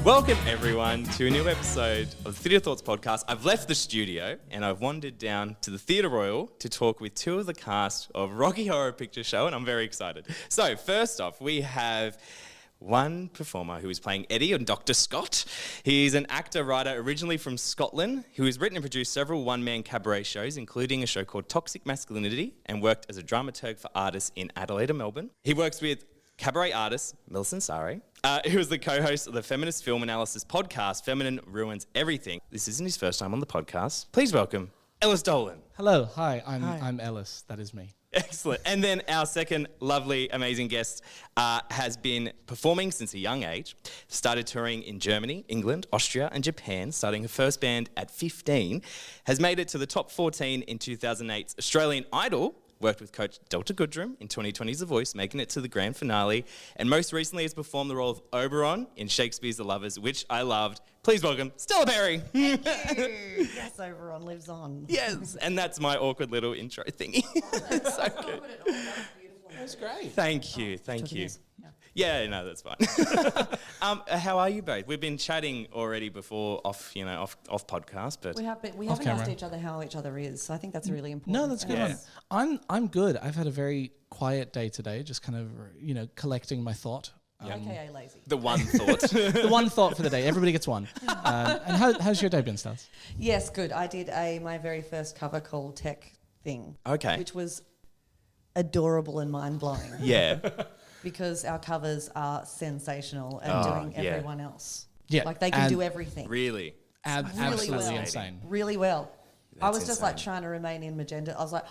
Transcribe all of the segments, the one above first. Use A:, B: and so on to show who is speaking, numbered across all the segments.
A: Welcome everyone to a new episode of the Theatre Thoughts podcast. I've left the studio and I've wandered down to the Theatre Royal to talk with two of the cast of Rocky Horror Picture Show, and I'm very excited. So first off, we have one performer who is playing Eddie and Dr. Scott. He's an actor-writer originally from Scotland who has written and produced several one-man cabaret shows, including a show called Toxic Masculinity, and worked as a dramaturg for artists in Adelaide and Melbourne. He works with cabaret artist Millicent Sari, who is the co-host of the feminist film analysis podcast, Feminine Ruins Everything. This isn't his first time on the podcast. Please welcome Ellis Dolan.
B: Hello, hi, I'm Ellis, that is me.
A: Excellent. And then our second lovely, amazing guest has been performing since a young age, started touring in Germany, England, Austria and Japan, starting her first band at 15, has made it to the top 14 in 2008's Australian Idol, worked with coach Delta Goodrum in 2020's The Voice, making it to the grand finale, and most recently has performed the role of Oberon in Shakespeare's The Lovers, which I loved. Please welcome Stella Perry.
C: Thank you. Yes, Oberon lives on.
A: Yes, and that's my awkward little intro thingy. So good.
B: That was great.
A: Thank you. Yeah, no, that's fine. How are you both? We've been chatting already before off podcast, but
C: We haven't asked each other how each other is, so I think that's a really important.
B: No, that's a good one. I'm good. I've had a very quiet day today, just kind of, collecting my thought.
C: AKA lazy.
A: the one thought.
B: The one thought for the day. Everybody gets one. And how's your day been, Stels?
C: Yes, good. I did my very first cover call tech thing.
A: Okay.
C: Which was adorable and mind-blowing.
A: Yeah.
C: Because our covers are sensational and doing everyone else.
B: Yeah.
C: Like they can do everything.
A: Really?
B: Absolutely
C: well.
B: insane.
C: Really well.
A: That's
C: I was just like
A: insane.
C: trying to remain in Magenta. I was like,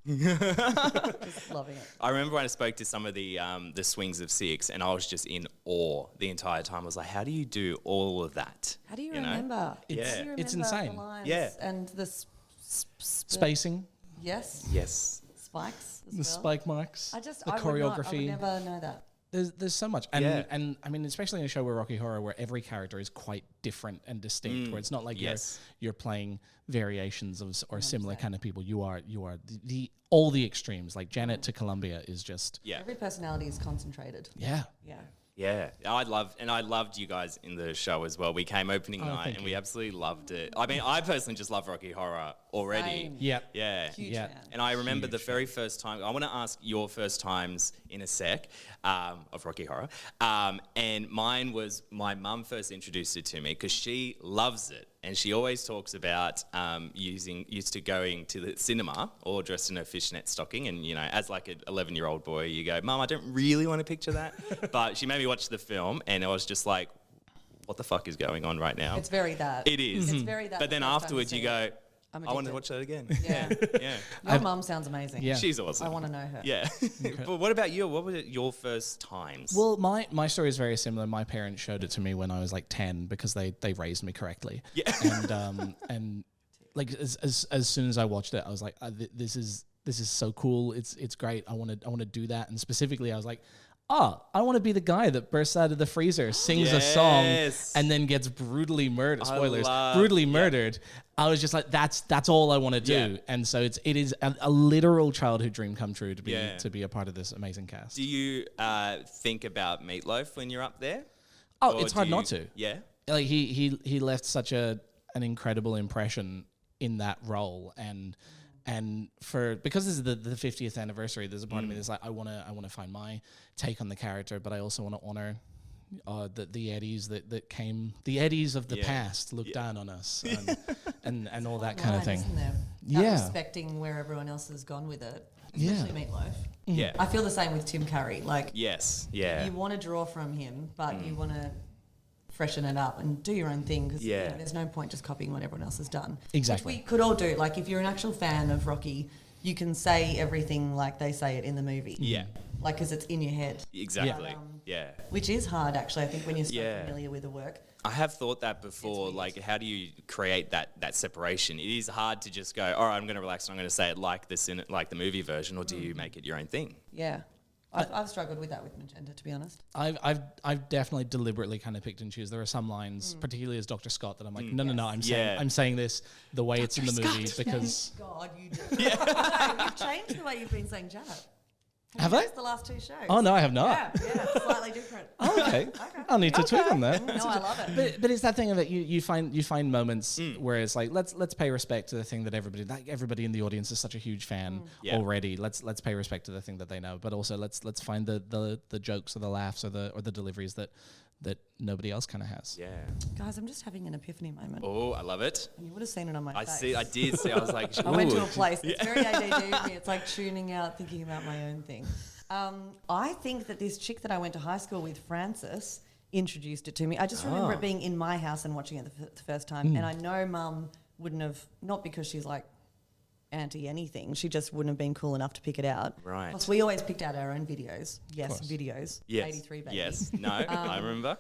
C: just loving it.
A: I remember when I spoke to some of the swings of six, and I was just in awe the entire time. I was like, how do you do all of that?
C: How do you
A: know?
C: remember?
A: It's-
C: How do you
B: it's
C: remember
B: insane.
C: the lines
A: Yeah.
C: And the
B: Spacing,
C: Yes.
A: Yes.
C: Spikes as
B: the
C: well.
B: spike marks,
C: I just
B: the
C: I
B: choreography.
C: would never know that.
B: There's so much, and
A: Yeah.
B: and I mean, especially in a show where Rocky Horror, where every character is quite different and distinct, where it's not like
A: Yes.
B: you're playing variations of or similar kind of people. You are the all the extremes. Like Janet to Columbia is just
A: Yeah.
C: Every personality is concentrated.
B: yeah.
C: Yeah.
A: Yeah, I loved you guys in the show as well. We came opening night
B: thank
A: and we absolutely loved it. I mean, I personally just love Rocky Horror already.
C: Same.
B: Yeah.
A: Yeah.
C: Huge
B: Yeah.
C: fan.
A: And I remember the very first time, I want to ask your first times in a sec of Rocky Horror. And mine was my mum first introduced it to me because she loves it. And she always talks about used to going to the cinema all dressed in a fishnet stocking. And, as like an 11-year-old boy, you go, Mum, I don't really want to picture that. But she made me watch the film and I was just like, what the fuck is going on right now?
C: It's very that.
A: It is.
C: It's very that.
A: But then
C: the first time
A: afterwards you
C: see
A: go,
C: it. I'm
A: I want to
C: addicted.
A: watch that again.
C: Yeah.
A: Yeah.
C: Your mum sounds amazing.
B: Yeah.
A: She's awesome.
C: I want to know her.
A: Yeah. But what about you? What were your first times?
B: Well, my story is very similar. My parents showed it to me when I was like 10 because they raised me correctly.
A: Yeah.
B: And like as soon as I watched it, I was like, this is so cool. It's great. I want to do that. And specifically, I was like, I want to be the guy that bursts out of the freezer, sings a song,
A: Yes.
B: and then gets brutally murdered. Spoilers,
A: love-
B: brutally murdered. I was just like, that's all I want to do.
A: Yeah.
B: And so it is a literal childhood dream come true to be
A: Yeah.
B: to be a part of this amazing cast.
A: Do you think about Meatloaf when you're up there?
B: Oh,
A: Or
B: it's hard
A: do
B: not to.
A: Yeah.
B: Like he left such an incredible impression in that role, and because this is the 50th anniversary, there's a part of me that's like, I want to find my take on the character, but I also want to honor the Eddies that came, the Eddies of the past looked down on us, and all that kind of thing.
C: Isn't there?
B: Yeah.
C: Respecting where everyone else has gone with it.
B: Yeah.
C: Especially Meatloaf.
A: Yeah.
C: I feel the same with Tim Curry. Like,
A: Yes. Yeah.
C: you want to draw from him, but you want to freshen it up and do your own thing because
A: Yeah.
C: there's no point just copying what everyone else has done.
B: Exactly.
C: Which we could all do. Like, if you're an actual fan of Rocky, you can say everything like they say it in the movie.
A: Yeah.
C: Like, because it's in your head.
A: Exactly. Yeah.
C: Which is hard, actually, I think, when you're so familiar with the work.
A: I have thought that before, like, how do you create that separation? It is hard to just go, all right, I'm going to relax and I'm going to say it like the movie version, or do you make it your own thing?
C: Yeah. I've struggled with that with Magenta, to be honest.
B: I've definitely deliberately kind of picked and choose. There are some lines, particularly as Dr. Scott, that I'm like, no, I'm saying this the way it's in the movie because
C: God, you did. Yeah. You've changed the way you've been saying Janet.
B: Have I?
C: The last 2 shows.
B: Oh no, I have not.
C: Yeah, slightly different.
B: Oh, okay. I'll need to tweak on that.
C: No, I love it.
B: But it's that thing of it. You find moments where it's like let's pay respect to the thing that everybody in the audience is such a huge fan already. Let's pay respect to the thing that they know, but also let's find the jokes or the laughs or the deliveries that nobody else kind of has.
A: Yeah.
C: Guys, I'm just having an epiphany moment.
A: Oh, I love it.
C: And you would have seen it on my face.
A: I did see. I was like,
C: I went to a place. It's very ADD of me. It's like tuning out, thinking about my own thing. I think that this chick that I went to high school with, Frances, introduced it to me. I just remember it being in my house and watching it the first time. And I know Mum wouldn't have, not because she's like anti anything, she just wouldn't have been cool enough to pick it out.
A: Right.
C: Plus, we always picked out our own videos. Yes, videos.
A: Yes.
C: 83 baby.
A: Yes. No, I remember.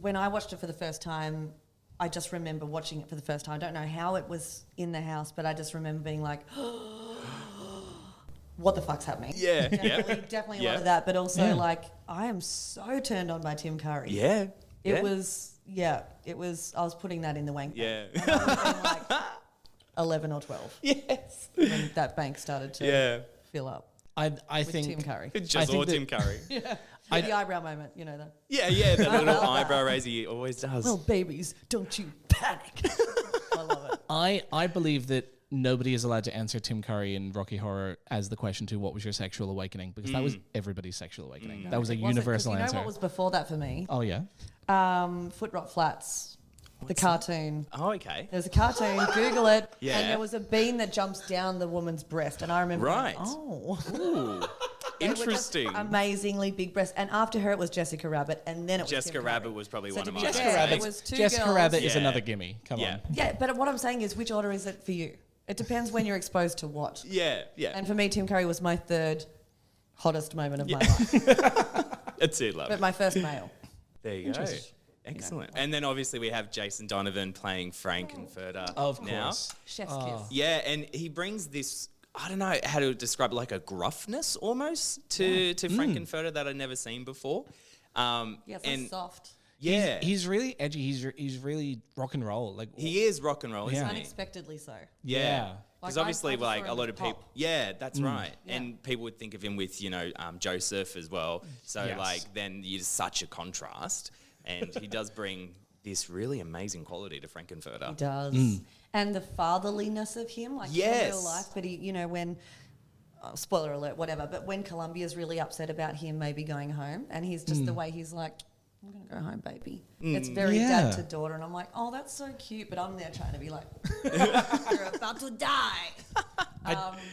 C: When I watched it for the first time, I just remember watching it for the first time. I don't know how it was in the house, but I just remember being like, what the fuck's happening?
A: Yeah.
C: Definitely a lot of that, but also like, I am so turned on by Tim Curry.
A: Yeah.
C: It was, I was putting that in the wank bank.
A: Yeah.
C: And I would have been like 11 or 12.
A: Yes.
C: When that bank started to fill up.
B: I
C: with
B: think
C: Tim Curry.
A: Just all Tim Curry.
C: The eyebrow moment, you know that.
A: Yeah, the little eyebrow raise he always does.
C: Well, babies, don't you panic. I love it.
B: I believe that nobody is allowed to answer Tim Curry in Rocky Horror as the question to what was your sexual awakening, because that was everybody's sexual awakening. That was a universal
C: you know
B: answer.
C: what was before that for me?
B: Oh yeah.
C: Foot Rot Flats. The cartoon.
A: Oh, okay.
C: There's a cartoon. Google it.
A: Yeah.
C: And there was a bean that jumps down the woman's breast, and I remember.
A: Right.
C: Oh.
A: Ooh. Interesting.
C: Amazingly big breasts. And after her, it was Jessica Rabbit, and then it was
A: Jessica
C: Tim
A: Rabbit
C: Curry.
A: was probably
C: So
A: one
C: to
A: of
C: be
A: my
C: fair,
A: favorites.
C: it was two
B: Jessica
C: girls.
B: Rabbit is
A: Yeah.
B: another gimme. Come on.
C: Yeah, but what I'm saying is, which order is it for you? It depends when you're exposed to what.
A: Yeah.
C: And for me, Tim Curry was my third hottest moment of my life,
A: That's it, love.
C: but my first male.
A: There you go. Excellent. And then obviously we have Jason Donovan playing Frank N Furter.
B: Of
A: now.
B: course.
C: Chef's kiss.
A: Yeah, and he brings this, I don't know how to describe it, like a gruffness almost to Frank N Furter that I'd never seen before.
C: Yeah, so
A: and
C: soft.
A: yeah,
B: He's really edgy. He's really rock and roll. Like
A: he is rock and roll, isn't he?
C: Unexpectedly so.
A: Yeah.
C: Like,
A: Because
C: I
A: obviously,
C: just
A: like
C: saw
A: a
C: him
A: lot
C: with
A: of people,
C: pop.
A: yeah, that's right,
C: Yeah.
A: and people would think of him with Joseph as well. So
B: Yes.
A: like then you're such a contrast, and he does bring this really amazing quality to Frank N Furter.
C: He does. And the fatherliness of him, like in
A: Yes.
C: real life. But he, when, spoiler alert, whatever, but when Columbia's really upset about him maybe going home, and he's just the way he's like, I'm going to go home, baby. It's very
B: Yeah.
C: dad to daughter. And I'm like, oh, that's so cute. But I'm there trying to be like, you're about to die.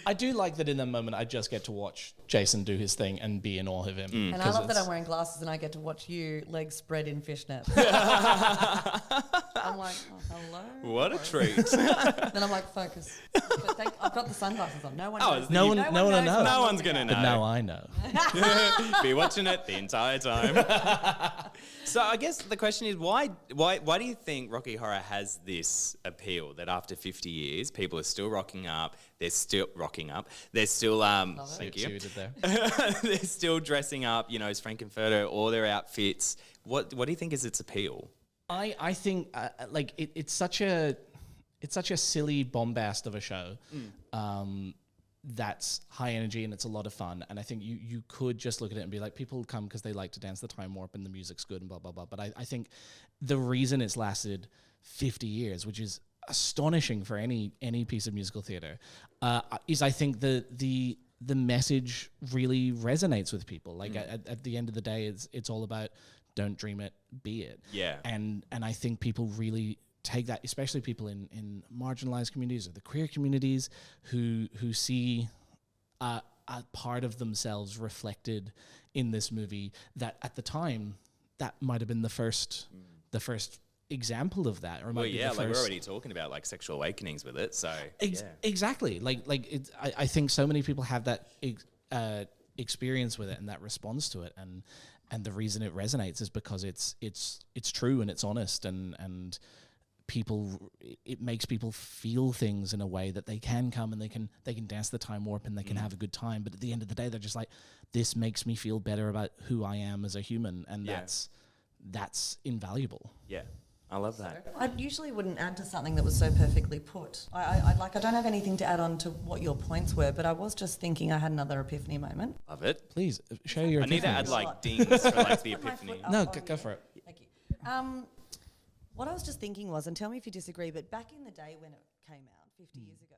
B: I do like that in that moment. I just get to watch Jason do his thing and be in awe of him.
C: And I love that I'm wearing glasses and I get to watch you legs spread in fishnet. I'm like, oh, hello.
A: What a treat!
C: Then I'm like, focus. But I've got the sunglasses on. No one knows.
B: No one will know.
A: No one's gonna know.
B: But now I know.
A: Be watching it the entire time. So I guess the question is, why do you think Rocky Horror has this appeal that after 50 years, people are still rocking up? They're still rocking up. They're still thank
B: See
A: you.
B: what you did there.
A: They're still dressing up, as Frank N Furter, all their outfits. What do you think is its appeal?
B: I think it's such a silly bombast of a show. That's high energy and it's a lot of fun. And I think you could just look at it and be like, people come because they like to dance the time warp and the music's good and blah, blah, blah. But I think the reason it's lasted 50 years, which is astonishing for any piece of musical theater, is I think the message really resonates with people. Like at the end of the day, it's all about don't dream it, be it.
A: Yeah.
B: And I think people really take that, especially people in marginalized communities or the queer communities who see a part of themselves reflected in this movie that at the time that might have been the first example of that. Or it might
A: Well,
B: be
A: yeah,
B: the
A: like we're
B: first-
A: already talking about like sexual awakenings with it. So
B: Exactly. Like it's, I think so many people have that experience with it and that response to it, and the reason it resonates is because it's true and it's honest, and people, it makes people feel things in a way that they can come and they can dance the time warp and they can have a good time. But at the end of the day, they're just like, this makes me feel better about who I am as a human, and that's invaluable.
A: yeah, I love that.
C: I usually wouldn't add to something that was so perfectly put. I don't have anything to add on to what your points were, but I was just thinking I had another epiphany moment.
A: Love it.
B: Please share your
A: I need to
B: epiphanies.
A: add like dings for like the
C: Put my
A: epiphany.
C: foot up
B: No,
C: on
B: go
C: the-
B: for it.
C: Thank you. What I was just thinking was, and tell me if you disagree, but back in the day when it came out, 50 years ago,